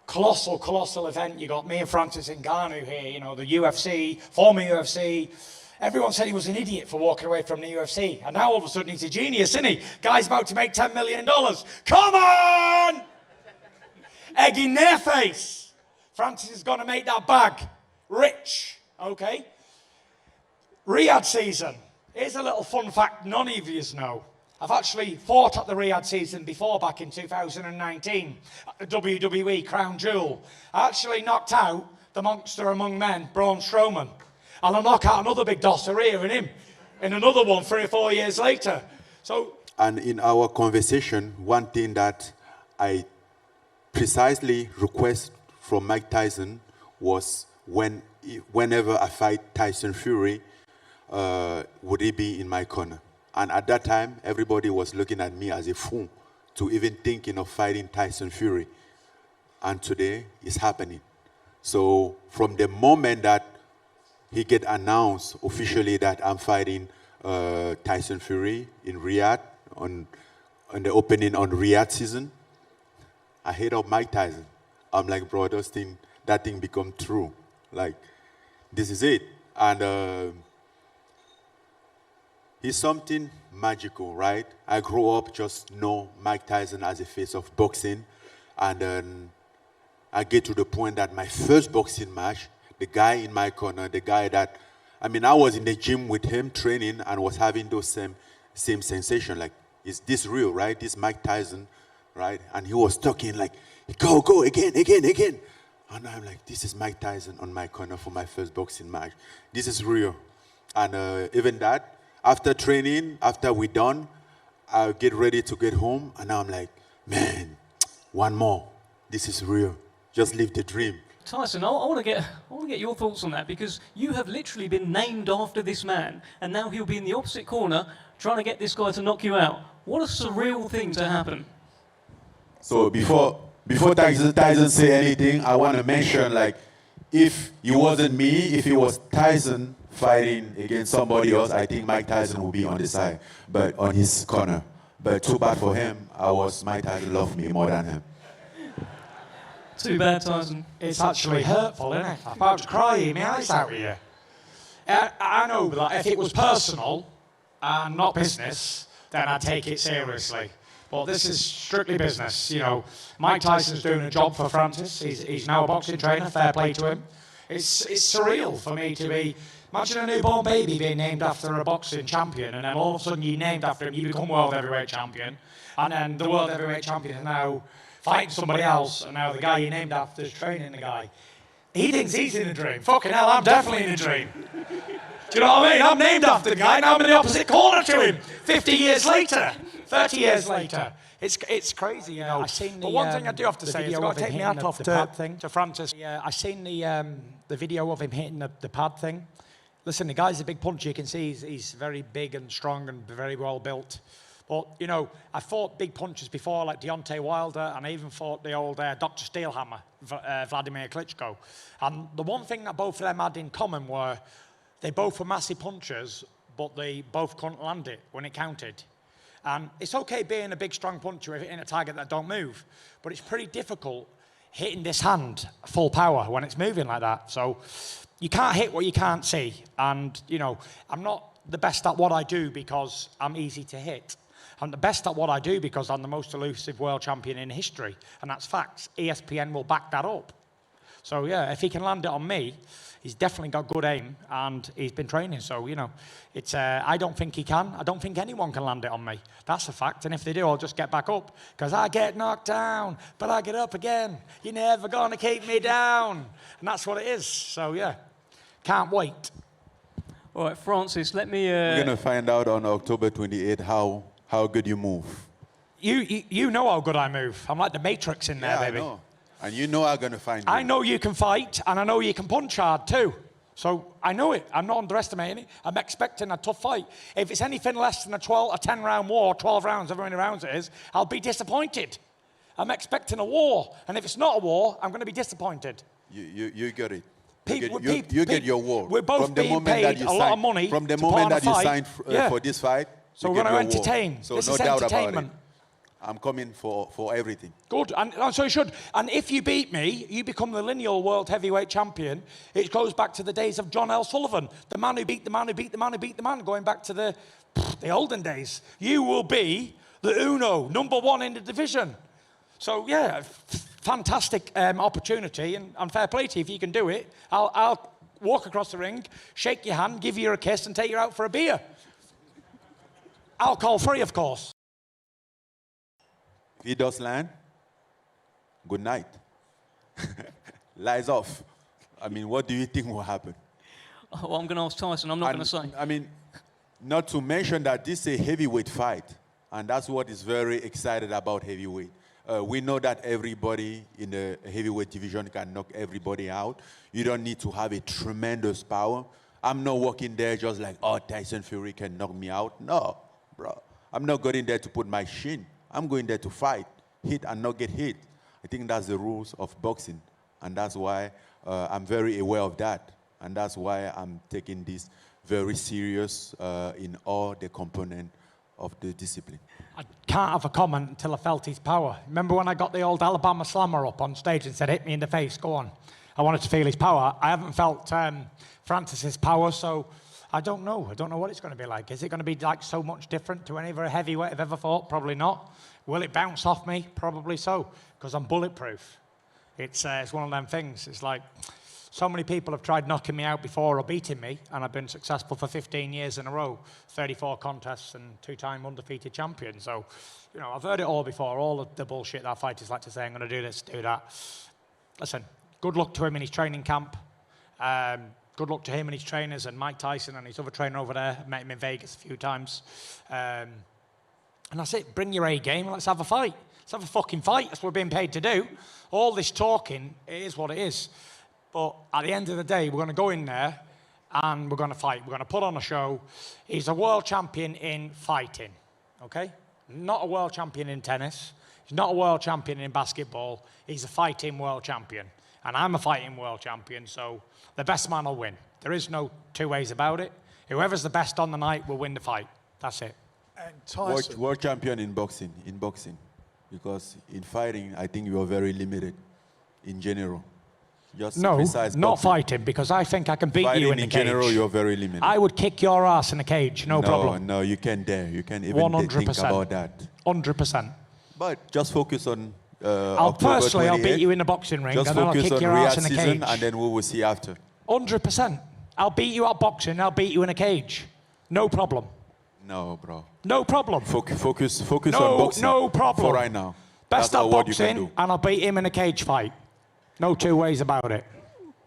colossal event. You got me and Francis Ngannou here, you know, the UFC, former UFC. Everyone said he was an idiot for walking away from the UFC. And now all of a sudden he's a genius, isn't he? Guy's about to make $10 million. Come on! Egg in their face. Francis is going to make that bag rich, okay? Riyadh season. Here's a little fun fact none of you know. I've actually fought at the Riyadh season before, back in 2019, at the WWE Crown Jewel. I actually knocked out the monster among men, Braun Strowman. And I'll knock out another big dosser here and him in another one 3 or 4 years later. So. And in our conversation, one thing that I precisely request from Mike Tyson was whenever I fight Tyson Fury, would he be in my corner? And at that time, everybody was looking at me as a fool to even thinking of fighting Tyson Fury. And today, it's happening. So from the moment that he get announced officially that I'm fighting Tyson Fury in Riyadh on the opening on Riyadh season, I hit up Mike Tyson. I'm like, bro, that thing become true. Like, this is it. And he's something magical, right? I grew up just know Mike Tyson as a face of boxing. And then I get to the point that my first boxing match, the guy in my corner, the guy that, I mean, I was in the gym with him training and was having those same sensation. Like, is this real, right? This Mike Tyson, right? And he was talking like, go, again. And I'm like, this is Mike Tyson on my corner for my first boxing match. This is real. And even that, after training, after we're done, I get ready to get home. And now I'm like, man, one more. This is real. Just live the dream. Tyson, I want to get your thoughts on that, because you have literally been named after this man, and now he'll be in the opposite corner trying to get this guy to knock you out. What a surreal thing to happen. So before Tyson say anything, I want to mention, like, if it wasn't me, if it was Tyson fighting against somebody else, I think Mike Tyson would be on the side, but on his corner. But too bad for him, Mike Tyson loved me more than him. Too bad, Tyson. It's actually hurtful, isn't it? I'm about to cry my eyes out here. I know that if it was personal and not business, then I'd take it seriously. But this is strictly business. You know, Mike Tyson's doing a job for Francis. He's now a boxing trainer. Fair play to him. It's surreal for me to be. Imagine a newborn baby being named after a boxing champion, and then all of a sudden you're named after him. You become world heavyweight champion, and then the world heavyweight champion is now fighting somebody else, and now the guy you named after is training the guy. He thinks he's in a dream. Fucking hell, I'm definitely in a dream. Do you know what I mean? I'm named after the guy, now I'm in the opposite corner to him. 50 years later, 30 years later. It's crazy, you know. But one thing I do have to say is it's got to take me out off to Francis. Yeah, I seen the video of him hitting the pad thing. Listen, the guy's a big puncher. You can see he's very big and strong and very well built. But, you know, I fought big punchers before, like Deontay Wilder, and I even fought the old Dr. Steelhammer, Vladimir Klitschko. And the one thing that both of them had in common were they both were massive punchers, but they both couldn't land it when it counted. And it's okay being a big, strong puncher in a target that don't move, but it's pretty difficult hitting this hand full power when it's moving like that. So you can't hit what you can't see. And, you know, I'm not the best at what I do because I'm easy to hit. I'm the best at what I do because I'm the most elusive world champion in history. And that's facts. ESPN will back that up. So, yeah, if he can land it on me, he's definitely got good aim and he's been training. So, you know, it's I don't think he can. I don't think anyone can land it on me. That's a fact. And if they do, I'll just get back up. Because I get knocked down, but I get up again. You're never going to keep me down. And that's what it is. So, yeah, can't wait. All right, Francis, let me... We're going to find out on October 28th how good you move. You know how good I move. I'm like the Matrix in there, yeah, baby. I know. And you know I'm going to find you. I know you can fight, and I know you can punch hard too. So I know it. I'm not underestimating it. I'm expecting a tough fight. If it's anything less than a 10-round war, 12 rounds, however many rounds it is, I'll be disappointed. I'm expecting a war, and if it's not a war, I'm going to be disappointed. You get it. You get your war. We're both being paid a lot of money from the moment that you signed for this fight. So we're going to entertain. So this no is doubt entertainment. about it. I'm coming for everything. Good, and so you should. And if you beat me, you become the lineal world heavyweight champion. It goes back to the days of John L. Sullivan, the man who beat the man who beat the man who beat the man, going back to the olden days. You will be the Uno, #1 in the division. So yeah, fantastic opportunity, and fair play to you if you can do it. I'll walk across the ring, shake your hand, give you a kiss, and take you out for a beer. Alcohol free, of course. If he does land, good night. Lies off. I mean, what do you think will happen? Oh, I'm going to ask Tyson. I'm not going to say. I mean, not to mention that this is a heavyweight fight, and that's what is very excited about heavyweight. We know that everybody in the heavyweight division can knock everybody out. You don't need to have a tremendous power. I'm not walking there just like, oh, Tyson Fury can knock me out. No, bro. I'm not going there to put my shin. I'm going there to fight, hit and not get hit. I think that's the rules of boxing, and that's why I'm very aware of that, and that's why I'm taking this very serious in all the components of the discipline. I can't have a comment until I felt his power. Remember when I got the old Alabama Slammer up on stage and said, hit me in the face, go on. I wanted to feel his power. I haven't felt Francis's power, so I don't know. I don't know what it's going to be like. Is it going to be like so much different to any other heavyweight I've ever fought? Probably not. Will it bounce off me? Probably so, because I'm bulletproof. It's one of them things. It's like so many people have tried knocking me out before or beating me, and I've been successful for 15 years in a row, 34 contests and 2-time undefeated champion. So, you know, I've heard it all before, all of the bullshit that fighters like to say, I'm going to do this, do that. Listen, good luck to him in his training camp. Good luck to him and his trainers and Mike Tyson and his other trainer over there. I've met him in Vegas a few times. And that's it. Bring your A game and let's have a fight. Let's have a fucking fight. That's what we're being paid to do. All this talking, it is what it is. But at the end of the day, we're going to go in there and we're going to fight. We're going to put on a show. He's a world champion in fighting, okay? Not a world champion in tennis. He's not a world champion in basketball. He's a fighting world champion. And I'm a fighting world champion, so the best man will win. There is no two ways about it. Whoever's the best on the night will win the fight. That's it. And Tyson, World champion in boxing, because in fighting, I think you are very limited in general. Just No, precise not boxing. fighting, because I think I can beat Fighting you in the in cage. general, you're very limited. I would kick your ass in a cage, no problem. No, you can't dare. You can't even 100%. think about that. 100%. But just focus on I'll beat you in the boxing ring, Just and then I'll focus kick on your ass in a season, cage. and then we will see after. 100%. I'll beat you at boxing, I'll beat you in a cage. No problem. No, bro. No problem. Focus on No, boxing. no problem. For right now. Best That's at what you can boxing, do. and I'll beat him in a cage fight. No two ways about it.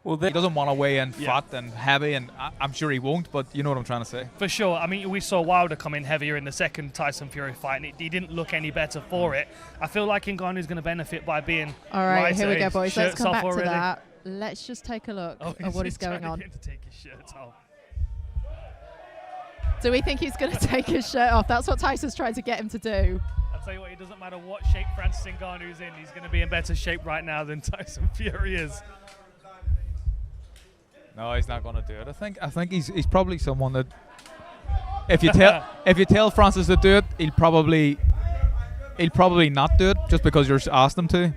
Well, He doesn't want to weigh in fat and heavy, and I'm sure he won't, but you know what I'm trying to say. For sure. I mean, we saw Wilder come in heavier in the second Tyson Fury fight, and he didn't look any better for it. I feel like Ngannou's going to benefit by being All right, lighter. here we go, boys. Let's Shirts come off back already. to that. Let's just take a look at what is going on. To take his shirt off. Do we think he's going to take his shirt off? That's what Tyson's trying to get him to do. I'll tell you what, it doesn't matter what shape Francis Ngannou's in, he's going to be in better shape right now than Tyson Fury is. No, he's not going to do it. I think he's probably someone that if you tell Francis to do it, he'll probably not do it just because you're asked him to.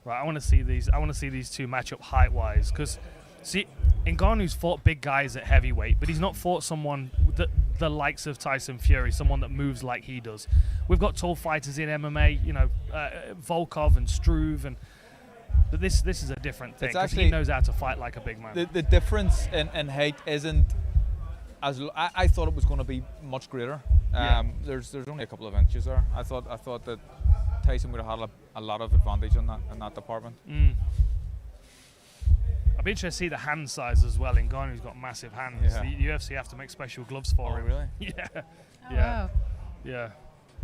Right, I want to see these two match up height-wise, because see, Ngannou's fought big guys at heavyweight, but he's not fought someone that the likes of Tyson Fury, someone that moves like he does. We've got tall fighters in MMA, you know, Volkov and Struve, but this is a different thing, because he knows how to fight like a big man. The difference in height isn't as I thought it was going to be much greater. There's only a couple of inches there. I thought that Tyson would have had a lot of advantage in that department. I'd be interested to see the hand size as well. Ngannou's got massive hands. Yeah. The UFC have to make special gloves for him. Really? Yeah. Oh, Yeah. wow. Yeah.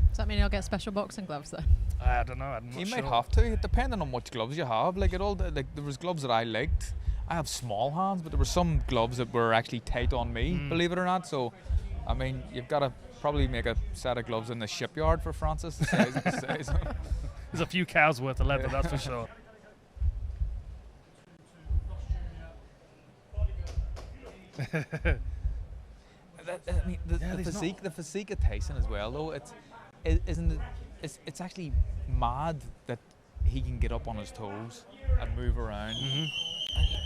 Does that mean he'll get special boxing gloves then? I don't know. I'm not You sure. might have to, depending on which gloves you have. Like there was gloves that I liked. I have small hands, but there were some gloves that were actually tight on me, believe it or not. So, I mean, you've got to probably make a set of gloves in the shipyard for Francis. There's a few cows worth of leather, that's for sure. I mean, the physique of Tyson as well, though. It's actually mad that he can get up on his toes and move around. And,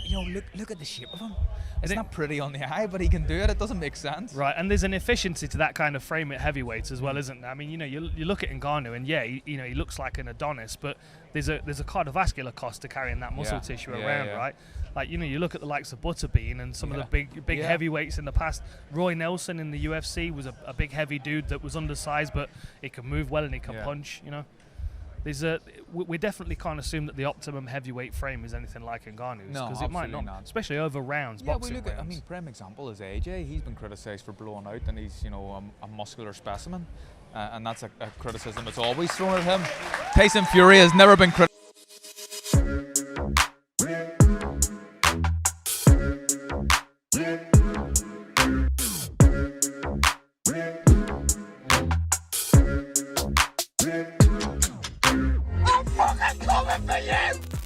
you know, look at the shape of him. It's not pretty on the eye, but he can do it. It doesn't make sense. Right, and there's an efficiency to that kind of frame at heavyweights as well, isn't there? I mean, you know, you look at Ngannou, and yeah, he looks like an Adonis, but there's a cardiovascular cost to carrying that muscle tissue around, right? Like, you know, you look at the likes of Butterbean and some of the big heavyweights in the past. Roy Nelson in the UFC was a big heavy dude that was undersized, but he could move well and he could punch, you know. We definitely can't assume that the optimum heavyweight frame is anything like Ngannou's, because it might not, especially over rounds. Yeah, we look at, I mean, prime example is AJ. He's been criticised for blowing out, and he's, you know, a muscular specimen, and that's a criticism that's always thrown at him. Tyson Fury has never been criticised. I'm fucking coming for you!